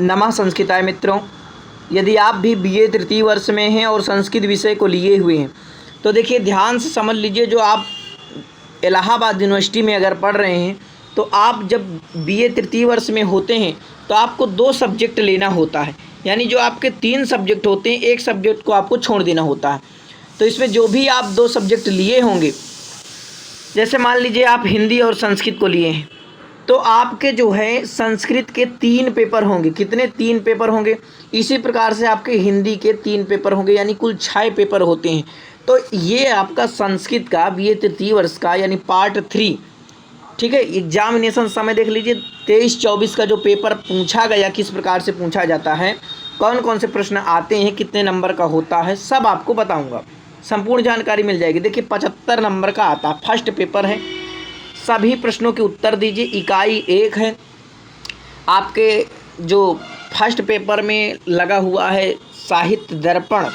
नमः संस्कृताय मित्रों, यदि आप भी बीए तृतीय वर्ष में हैं और संस्कृत विषय को लिए हुए हैं तो देखिए ध्यान से समझ लीजिए। जो आप इलाहाबाद यूनिवर्सिटी में अगर पढ़ रहे हैं तो आप जब बीए तृतीय वर्ष में होते हैं तो आपको 2 सब्जेक्ट लेना होता है, यानी जो आपके 3 सब्जेक्ट होते हैं एक सब्जेक्ट को आपको छोड़ देना होता है। तो इसमें जो भी आप 2 सब्जेक्ट लिए होंगे, जैसे मान लीजिए आप हिंदी और संस्कृत को लिए हैं तो आपके जो है संस्कृत के 3 पेपर होंगे। कितने? 3 पेपर होंगे। इसी प्रकार से आपके हिंदी के 3 पेपर होंगे, यानी कुल 6 पेपर होते हैं। तो ये आपका संस्कृत का बीए तृतीय वर्ष का यानी पार्ट 3, ठीक है। एग्जामिनेशन समय देख लीजिए 23-24 का जो पेपर पूछा गया, किस प्रकार से पूछा जाता है, कौन कौन से प्रश्न आते हैं, कितने नंबर का होता है, सब आपको बताऊँगा, संपूर्ण जानकारी मिल जाएगी। देखिए 75 नंबर का आता है, फर्स्ट पेपर है। सभी प्रश्नों के उत्तर दीजिए। इकाई 1 है आपके जो फर्स्ट पेपर में लगा हुआ है साहित्य दर्पण,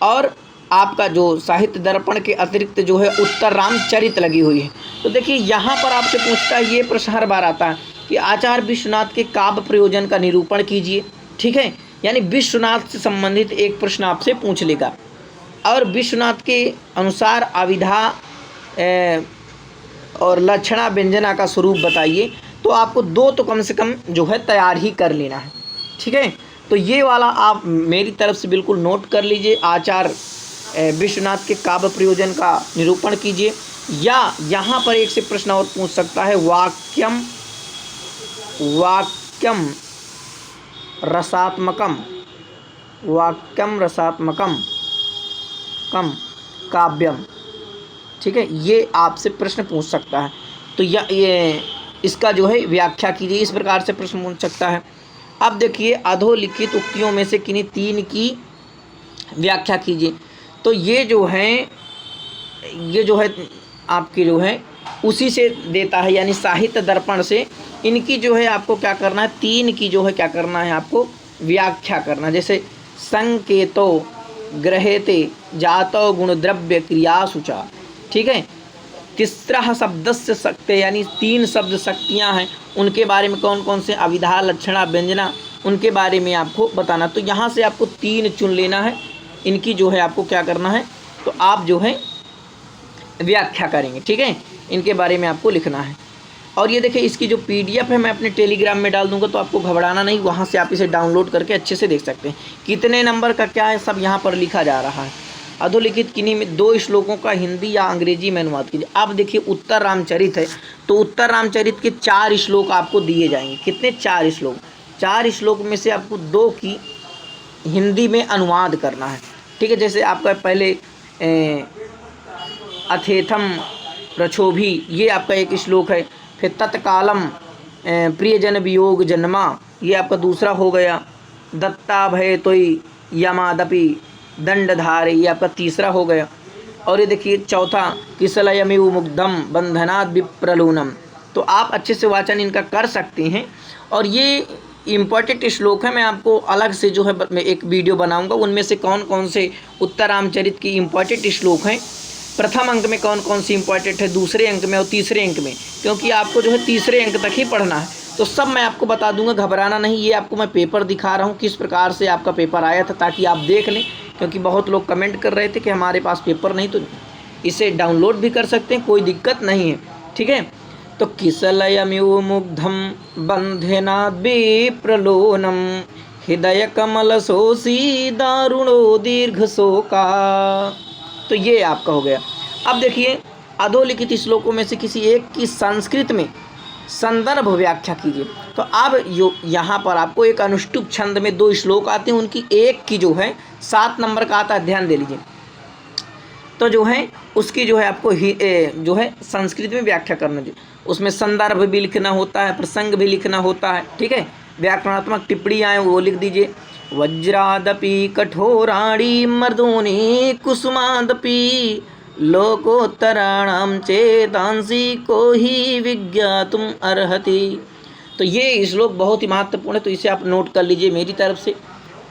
और आपका जो साहित्य दर्पण के अतिरिक्त जो है उत्तर रामचरित लगी हुई है। तो देखिए यहाँ पर आपसे पूछता है, ये प्रश्न हर बार आता है कि आचार्य विश्वनाथ के काव्य प्रयोजन का निरूपण कीजिए, ठीक है। यानी विश्वनाथ से संबंधित एक प्रश्न आपसे पूछ लेगा, और विश्वनाथ के अनुसार अविधा और लक्षणा व्यंजना का स्वरूप बताइए। तो आपको 2 तो कम से कम जो है तैयार ही कर लेना है, ठीक है। तो ये वाला आप मेरी तरफ से बिल्कुल नोट कर लीजिए। आचार्य विश्वनाथ के काव्य प्रयोजन का निरूपण कीजिए। या यहाँ पर एक से प्रश्न और पूछ सकता है, वाक्यम रसात्मकम कम काव्यम, ठीक है। ये आपसे प्रश्न पूछ सकता है। तो ये इसका जो है व्याख्या कीजिए, इस प्रकार से प्रश्न पूछ सकता है। अब देखिए अधोलिखित उक्तियों में से किन्हीं 3 की व्याख्या कीजिए। तो ये जो है आपकी जो है उसी से देता है, यानी साहित्य दर्पण से इनकी जो है आपको क्या करना है, 3 की जो है क्या करना है, आपको व्याख्या करना। जैसे संकेतो ग्रहेते जातो गुणद्रव्य क्रियासुचा, ठीक है। तिस्रः शब्दस्य शक्ति, यानी 3 शब्द शक्तियाँ हैं, उनके बारे में कौन कौन से, अविधा लक्षणा व्यंजना, उनके बारे में आपको बताना। तो यहाँ से आपको 3 चुन लेना है, इनकी जो है आपको क्या करना है, तो आप जो है व्याख्या करेंगे, ठीक है। इनके बारे में आपको लिखना है। और ये देखिए इसकी जो PDF है मैं अपने टेलीग्राम में डाल दूंगा, तो आपको घबराना नहीं, वहाँ से आप इसे डाउनलोड करके अच्छे से देख सकते हैं। कितने नंबर का क्या है सब यहाँ पर लिखा जा रहा है। अधोलिखित किन्हीं में 2 श्लोकों का हिंदी या अंग्रेजी में अनुवाद कीजिए। अब देखिए उत्तर रामचरित है, तो उत्तर रामचरित के 4 श्लोक आपको दिए जाएंगे। कितने? 4 श्लोक। 4 श्लोक में से आपको 2 की हिंदी में अनुवाद करना है, ठीक है। जैसे आपका पहले अथेथम प्रक्षोभी, ये आपका एक श्लोक है। फिर तत्कालम प्रियजन वियोग जन्मा, ये आपका दूसरा हो गया। दत्ता भय तोय यमादपि दंडधारे, ये आपका तीसरा हो गया। और ये देखिए चौथा, किसलयमिव मुग्धम बंधनाद विप्रलूनम। तो आप अच्छे से वाचन इनका कर सकते हैं। और ये इम्पॉर्टेंट श्लोक है, मैं आपको अलग से जो है मैं एक वीडियो बनाऊंगा, उनमें से कौन कौन से उत्तर रामचरित की इम्पॉर्टेंट श्लोक हैं, प्रथम अंक में कौन कौन सी इंपॉर्टेंट है, दूसरे अंक में और तीसरे अंक में, क्योंकि आपको जो है तीसरे अंक तक ही पढ़ना है। तो सब मैं आपको बता दूंगा, घबराना नहीं। ये आपको मैं पेपर दिखा रहा हूँ किस प्रकार से आपका पेपर आया था, ताकि आप देख लें, क्योंकि बहुत लोग कमेंट कर रहे थे कि हमारे पास पेपर नहीं। तो इसे डाउनलोड भी कर सकते हैं, कोई दिक्कत नहीं है, ठीक है। तो किसलयमिव मुग्धम बंधनाद विप्रलोनम हृदय कमल सोसी दारुणो दीर्घ शोका। तो ये आपका हो गया। अब देखिए अधोलिखित श्लोकों में से किसी एक की संस्कृत में संदर्भ व्याख्या कीजिए। तो अब यहाँ पर आपको एक अनुष्टुप छंद में 2 श्लोक आते हैं, उनकी एक की जो है 7 नंबर का आता है, ध्यान दे लीजिए। तो जो है उसकी जो है आपको जो है संस्कृत में व्याख्या करना चाहिए। उसमें संदर्भ भी लिखना होता है, प्रसंग भी लिखना होता है, ठीक है। व्याकरणात्मक टिप्पणियाँ वो लिख दीजिए। वज्रादपि कठोराणि मर्दोनि कुसुमादपि लोकोत्तराणां चेतांसि को ही विज्ञातुम अर्हति। तो ये श्लोक बहुत ही महत्वपूर्ण है, तो इसे आप नोट कर लीजिए मेरी तरफ से,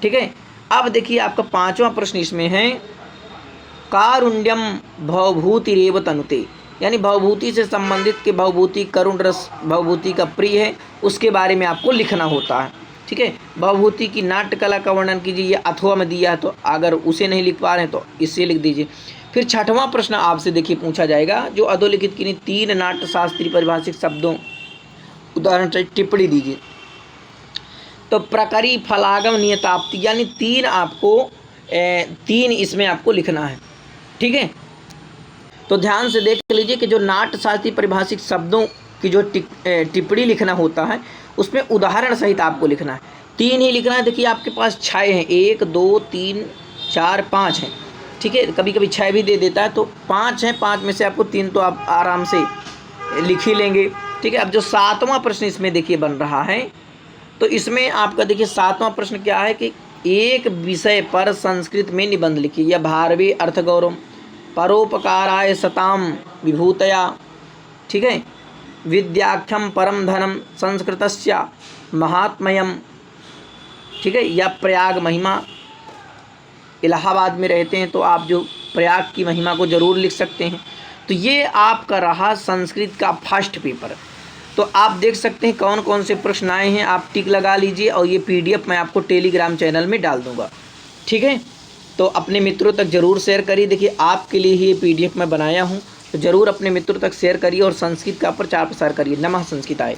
ठीक है। अब देखिए आपका 5वां प्रश्न इसमें है, कारुण्यम भवभूतिरेव तनुते, यानी भवभूति से संबंधित के भवभूति करुण रस भवभूति का प्रिय है, उसके बारे में आपको लिखना होता है, ठीक है। भवभूति की नाट्य कला का वर्णन कीजिए, ये अथवा में दिया है, तो अगर उसे नहीं लिख पा रहे हैं तो इससे लिख दीजिए। फिर छठवां प्रश्न आपसे देखिए पूछा जाएगा, जो अधोलिखित की 3 नाट्य शास्त्रीय परिभाषिक शब्दों उदाहरण चाहिए, टिप्पणी दीजिए। तो प्रकरी, फलागम, नियताप्ति, यानी 3 आपको 3 इसमें आपको लिखना है, ठीक है। तो ध्यान से देख लीजिए कि जो नाट्य शास्त्रीय परिभाषिक शब्दों की जो टिप्पणी लिखना होता है उसमें उदाहरण सहित आपको लिखना है। 3 ही लिखना है। देखिए आपके पास 6 हैं, 1 2 3 4 5 हैं, ठीक है। कभी कभी 6 भी दे देता है, तो 5 हैं, 5 में से आपको 3 तो आप आराम से लिख ही लेंगे, ठीक है। अब जो 7वां प्रश्न इसमें देखिए बन रहा है, तो इसमें आपका देखिए 7वां प्रश्न क्या है कि एक विषय पर संस्कृत में निबंध लिखिए, या भारवे अर्थगौरव, परोपकाराय सताम विभूतया, ठीक है। विद्याख्यम परम धनम, संस्कृतस्य महात्म्यम, ठीक है। या प्रयाग महिमा, इलाहाबाद में रहते हैं तो आप जो प्रयाग की महिमा को ज़रूर लिख सकते हैं। तो ये आपका रहा संस्कृत का फर्स्ट पेपर। तो आप देख सकते हैं कौन कौन से प्रश्न आए हैं, आप टिक लगा लीजिए, और ये PDF मैं आपको टेलीग्राम चैनल में डाल दूंगा, ठीक है। तो अपने मित्रों तक ज़रूर शेयर करिए। देखिए आपके लिए ही ये PDF मैं बनाया हूँ, तो ज़रूर अपने मित्रों तक शेयर करिए और संस्कृत का प्रचार प्रसार करिए। नमः संस्कृताय।